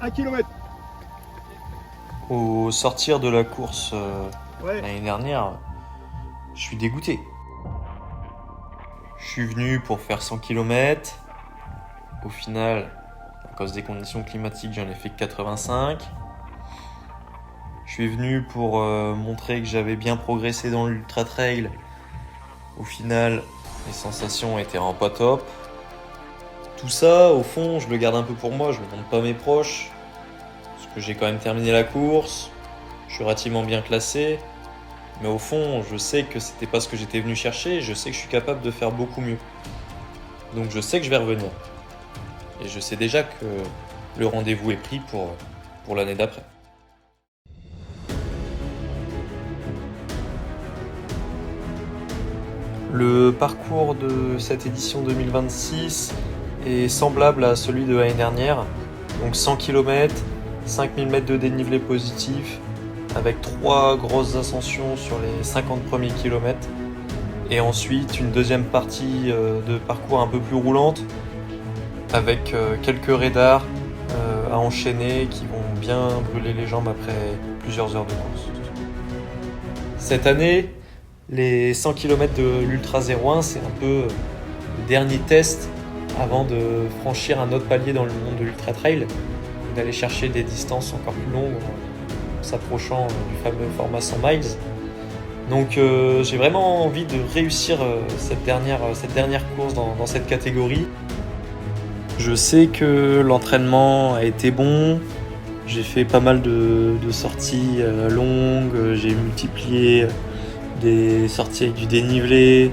1 km. Au sortir de la course Ouais. l'année dernière, je suis dégoûté. Je suis venu pour faire 100 km. Au final, à cause des conditions climatiques, j'en ai fait que 85. Je suis venu pour montrer que j'avais bien progressé dans l'ultra trail. Au final, les sensations étaient vraiment pas top. Tout ça, au fond, je le garde un peu pour moi, je le montre pas à mes proches. Parce que j'ai quand même terminé la course, je suis relativement bien classé. Mais au fond, je sais que c'était pas ce que j'étais venu chercher, et je sais que je suis capable de faire beaucoup mieux. Donc je sais que je vais revenir. Et je sais déjà que le rendez-vous est pris pour l'année d'après. Le parcours de cette édition 2026 est semblable à celui de l'année dernière. Donc 100 km, 5000 mètres de dénivelé positif, avec 3 grosses ascensions sur les 50 premiers kilomètres. Et ensuite une deuxième partie de parcours un peu plus roulante, avec quelques radars à enchaîner qui vont bien brûler les jambes après plusieurs heures de course. Cette année, les 100 km de l'Ultra 01, c'est un peu le dernier test avant de franchir un autre palier dans le monde de l'Ultra Trail, d'aller chercher des distances encore plus longues en s'approchant du fameux format 100 miles. Donc j'ai vraiment envie de réussir cette dernière course dans cette catégorie. Je sais que l'entraînement a été bon, j'ai fait pas mal de sorties longues, j'ai multiplié des sorties avec du dénivelé,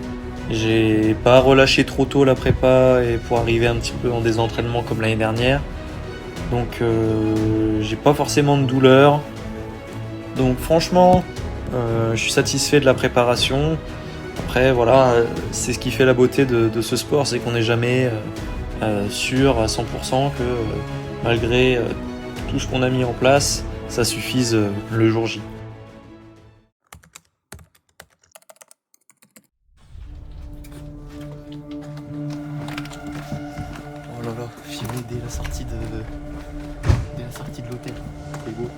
j'ai pas relâché trop tôt la prépa et pour arriver un petit peu dans des entraînements comme l'année dernière. Donc j'ai pas forcément de douleur. Donc franchement, je suis satisfait de la préparation. Après voilà, c'est ce qui fait la beauté de ce sport, c'est qu'on n'est jamais sûr à 100% que malgré tout ce qu'on a mis en place, ça suffise le jour J. Oh là là, filmé dès la sortie de l'hôtel. C'est beau.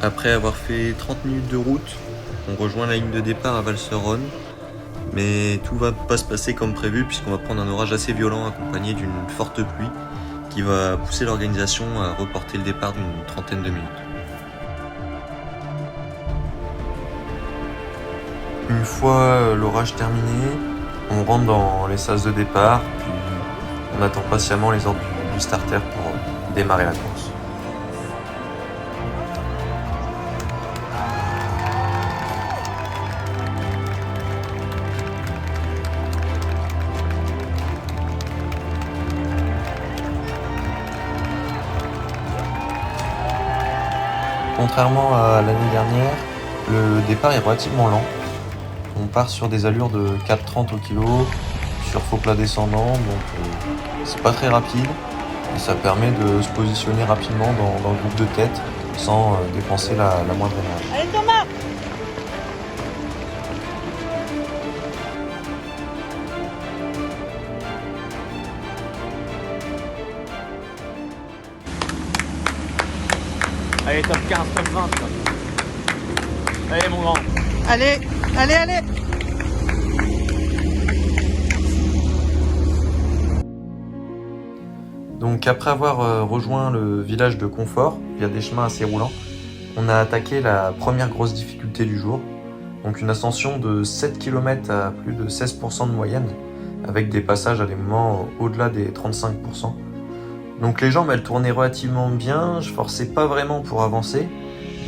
Après avoir fait 30 minutes de route, on rejoint la ligne de départ à Valseronne. Mais tout va pas se passer comme prévu puisqu'on va prendre un orage assez violent accompagné d'une forte pluie qui va pousser l'organisation à reporter le départ d'une trentaine de minutes. Une fois l'orage terminé, on rentre dans les sas de départ, puis on attend patiemment les ordres du starter pour démarrer la course. Contrairement à l'année dernière, le départ est relativement lent. On part sur des allures de 4,30 au kilo, sur faux plat descendant, donc c'est pas très rapide. Et ça permet de se positionner rapidement dans le groupe de tête sans dépenser la moindre énergie. Allez Thomas! Allez, top 15, top 20. Allez, mon grand. Allez, allez, allez! Donc après avoir rejoint le village de Confort via des chemins assez roulants, on a attaqué la première grosse difficulté du jour. Donc une ascension de 7 km à plus de 16% de moyenne, avec des passages à des moments au-delà des 35%. Donc les jambes elles tournaient relativement bien, je forçais pas vraiment pour avancer,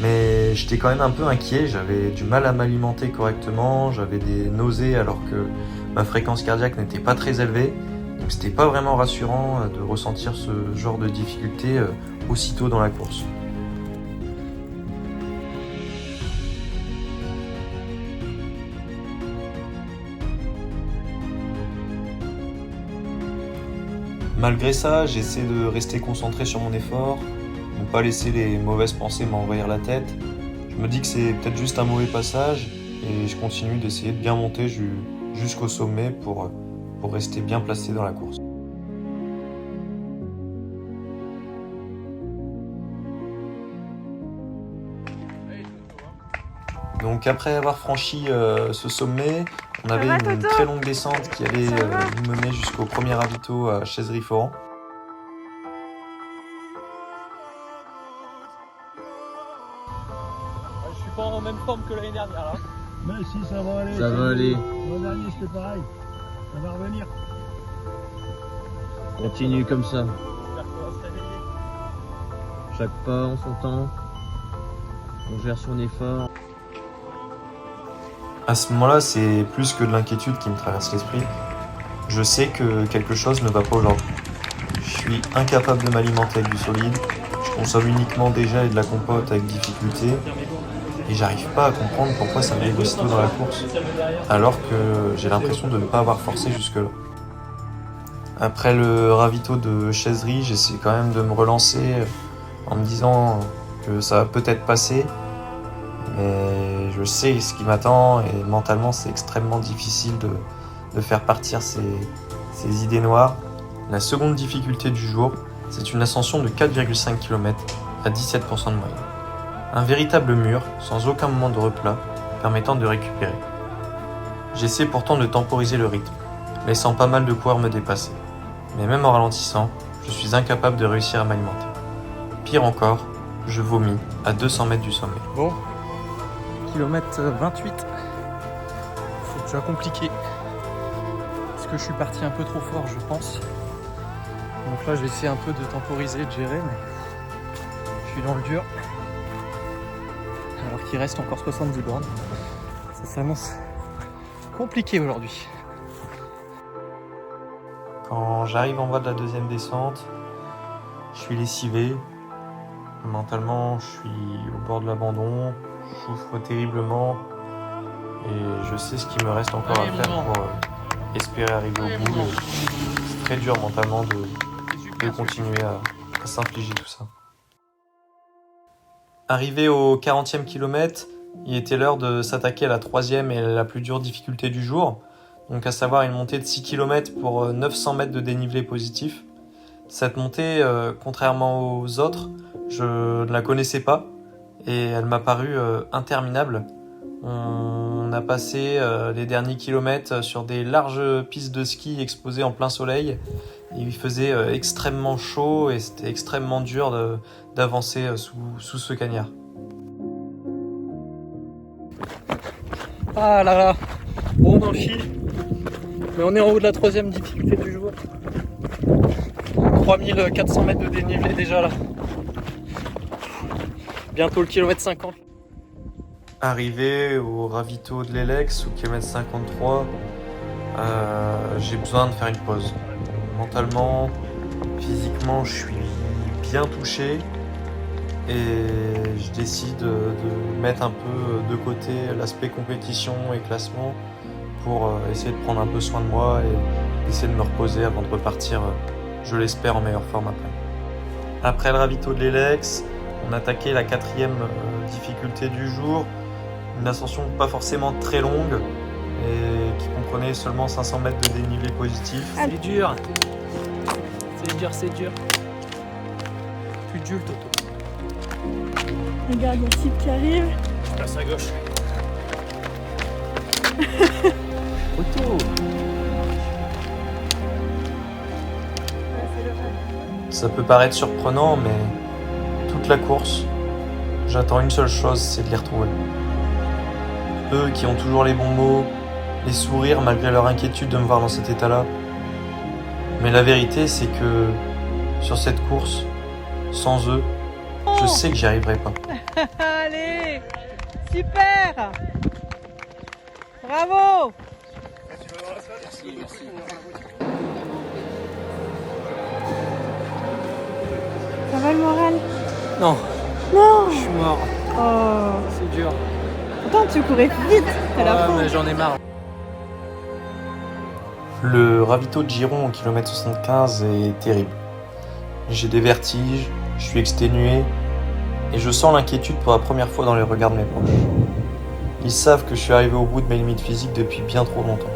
mais j'étais quand même un peu inquiet, j'avais du mal à m'alimenter correctement, j'avais des nausées alors que ma fréquence cardiaque n'était pas très élevée, donc c'était pas vraiment rassurant de ressentir ce genre de difficulté aussitôt dans la course. Malgré ça, j'essaie de rester concentré sur mon effort, ne pas laisser les mauvaises pensées m'envahir la tête. Je me dis que c'est peut-être juste un mauvais passage et je continue d'essayer de bien monter jusqu'au sommet pour rester bien placé dans la course. Donc après avoir franchi ce sommet, on avait une très longue descente qui allait nous mener jusqu'au premier ravito à Chaiserie-Foran. Je suis pas en même forme que l'année dernière là. Mais si, ça va aller. Ça va aller. L'an dernier, c'était pareil. Ça va revenir. Continue comme ça. J'espère qu'on va se réveiller. Chaque pas en son temps. On gère son effort. À ce moment-là, c'est plus que de l'inquiétude qui me traverse l'esprit. Je sais que quelque chose ne va pas aujourd'hui. Je suis incapable de m'alimenter avec du solide. Je consomme uniquement des gels et de la compote avec difficulté. Et j'arrive pas à comprendre pourquoi ça m'arrive aussitôt dans la course, alors que j'ai l'impression de ne pas avoir forcé jusque-là. Après le ravito de Chaiserie, j'essaie quand même de me relancer en me disant que ça va peut-être passer. Mais je sais ce qui m'attend et mentalement c'est extrêmement difficile de faire partir ces idées noires. La seconde difficulté du jour, c'est une ascension de 4,5 km à 17% de moyenne. Un véritable mur, sans aucun moment de replat, permettant de récupérer. J'essaie pourtant de temporiser le rythme, laissant pas mal de coureurs me dépasser. Mais même en ralentissant, je suis incapable de réussir à m'alimenter. Pire encore, je vomis à 200 mètres du sommet. Bon, kilomètre 28. C'est déjà compliqué. Parce que je suis parti un peu trop fort, je pense. Donc là, j'essaie un peu de temporiser, de gérer, mais je suis dans le dur. Alors qu'il reste encore 70 bornes. Ça s'annonce compliqué aujourd'hui. Quand j'arrive en bas de la deuxième descente, je suis lessivé. Mentalement, je suis au bord de l'abandon, je souffre terriblement et je sais ce qu'il me reste encore à faire pour espérer arriver au bout. C'est très dur mentalement de continuer à s'infliger tout ça. Arrivé au 40e kilomètre, il était l'heure de s'attaquer à la troisième et la plus dure difficulté du jour, donc à savoir une montée de 6 km pour 900 mètres de dénivelé positif. Cette montée, contrairement aux autres, je ne la connaissais pas et elle m'a paru interminable. On a passé les derniers kilomètres sur des larges pistes de ski exposées en plein soleil. Il faisait extrêmement chaud et c'était extrêmement dur d'avancer sous ce cagnard. Ah là là, bon on chie. Mais on est en haut de la troisième difficulté du jour. 3400 mètres de dénivelé déjà là. Bientôt le kilomètre 50. Arrivé au ravito de l'Elex, au kilomètre 53, j'ai besoin de faire une pause. Mentalement, physiquement, je suis bien touché et je décide de mettre un peu de côté l'aspect compétition et classement pour essayer de prendre un peu soin de moi et essayer de me reposer avant de repartir, je l'espère, en meilleure forme après. Après le ravito de l'Elex, on attaquait la quatrième difficulté du jour, une ascension pas forcément très longue et qui comprenait seulement 500 mètres de dénivelé positif. C'est dur. C'est dur, c'est dur. Tu te Toto. Regarde, il y a Sip qui arrive. Je passe à gauche. Toto. Ça peut paraître surprenant, mais toute la course, j'attends une seule chose, c'est de les retrouver. Eux qui ont toujours les bons mots, les sourires malgré leur inquiétude de me voir dans cet état-là. Mais la vérité, c'est que sur cette course, sans eux, je sais que j'y arriverai pas. Allez, super. Bravo. Ça va le moral? Non, Non. je suis mort. Oh. C'est dur. Pourtant tu courais vite à la fin. Mais j'en ai marre. Le ravito de Giron au kilomètre 75 est terrible. J'ai des vertiges, je suis exténué et je sens l'inquiétude pour la première fois dans les regards de mes proches. Ils savent que je suis arrivé au bout de mes limites physiques depuis bien trop longtemps.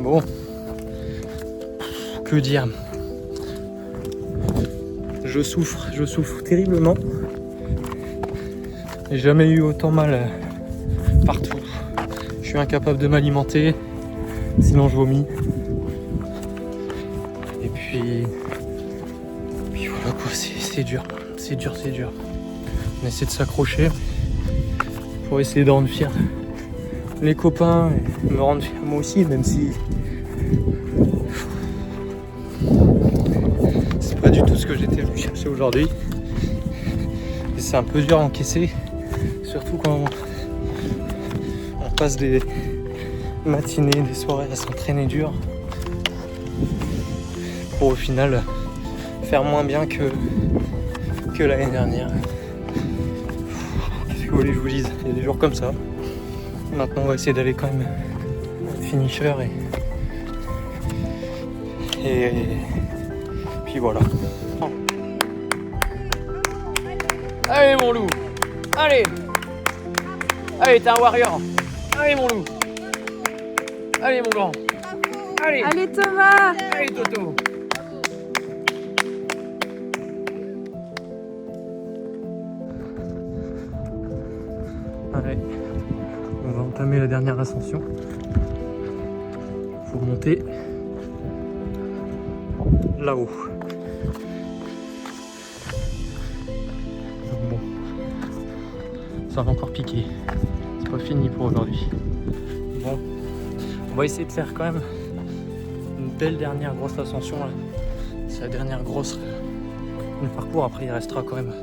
Bon, que dire? Je souffre terriblement. J'ai jamais eu autant mal partout. Je suis incapable de m'alimenter, sinon je vomis. Et puis voilà quoi, c'est dur. On essaie de s'accrocher pour essayer de rendre fiers les copains et me rendre fier moi aussi, même si c'est pas du tout ce que j'étais venu chercher aujourd'hui. Et c'est un peu dur à encaisser, surtout quand on passe des matinées, des soirées à s'entraîner dur pour au final faire moins bien que l'année dernière. Qu'est-ce que vous voulez que je vous dise? Il y a des jours comme ça. Maintenant on va essayer d'aller quand même finisher et puis voilà. Allez mon loup, allez, t'es un warrior. Allez mon loup, allez mon grand, allez, Allez Thomas! allez Toto. Allez, on va entamer la dernière ascension. Faut monter là-haut. Donc bon, ça va encore piquer. C'est pas fini pour aujourd'hui. Bon, on va essayer de faire quand même une belle dernière grosse ascension là. C'est la dernière grosse du parcours. Après, il restera quand même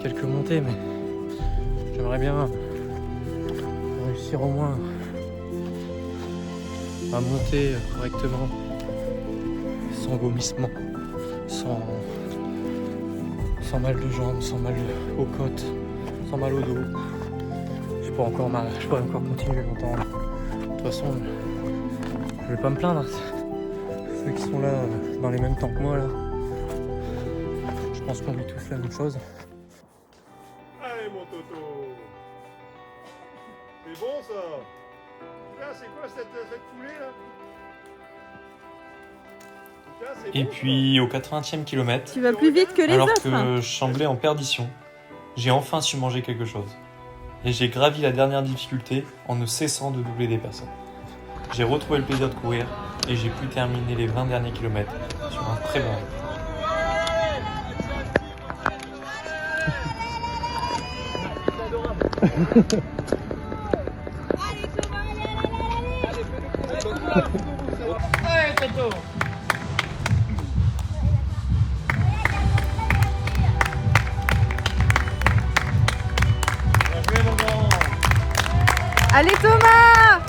quelques montées, mais j'aimerais bien réussir au moins à monter correctement, sans vomissement, sans mal de jambes, sans mal aux côtes, sans mal au dos. Je pourrais encore continuer longtemps. De toute façon, je vais pas me plaindre. Ceux qui sont là dans les mêmes temps que moi là, je pense qu'on vit tous la même chose. Allez mon Toto. C'est bon ça. Putain, c'est quoi cette coulée là? Putain, c'est Et bon, puis au 80e kilomètre, Tu vas plus vite que les alors autres. que je semblais en perdition, j'ai enfin su manger quelque chose. Et j'ai gravi la dernière difficulté en ne cessant de doubler des personnes. J'ai retrouvé le plaisir de courir et j'ai pu terminer les 20 derniers kilomètres sur un très bon rythme. Allez Toto. Allez Thomas!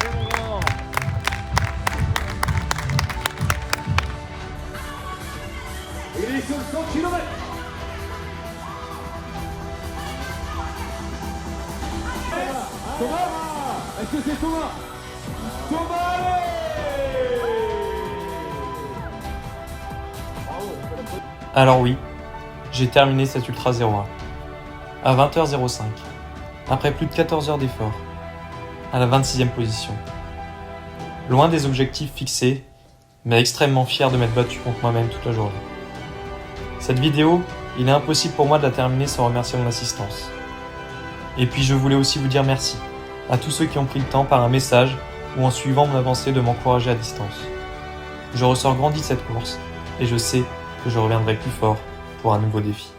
Il est sur le 100 km. Thomas? Est-ce que c'est Thomas? Thomas, allez! Alors oui, j'ai terminé cet Ultra 01 à 20h05, après plus de 14 heures d'effort, à la 26e position. Loin des objectifs fixés, mais extrêmement fier de m'être battu contre moi-même toute la journée. Cette vidéo, il est impossible pour moi de la terminer sans remercier mon assistance. Et puis je voulais aussi vous dire merci à tous ceux qui ont pris le temps par un message ou en suivant mon avancée de m'encourager à distance. Je ressors grandi de cette course et je sais que je reviendrai plus fort pour un nouveau défi.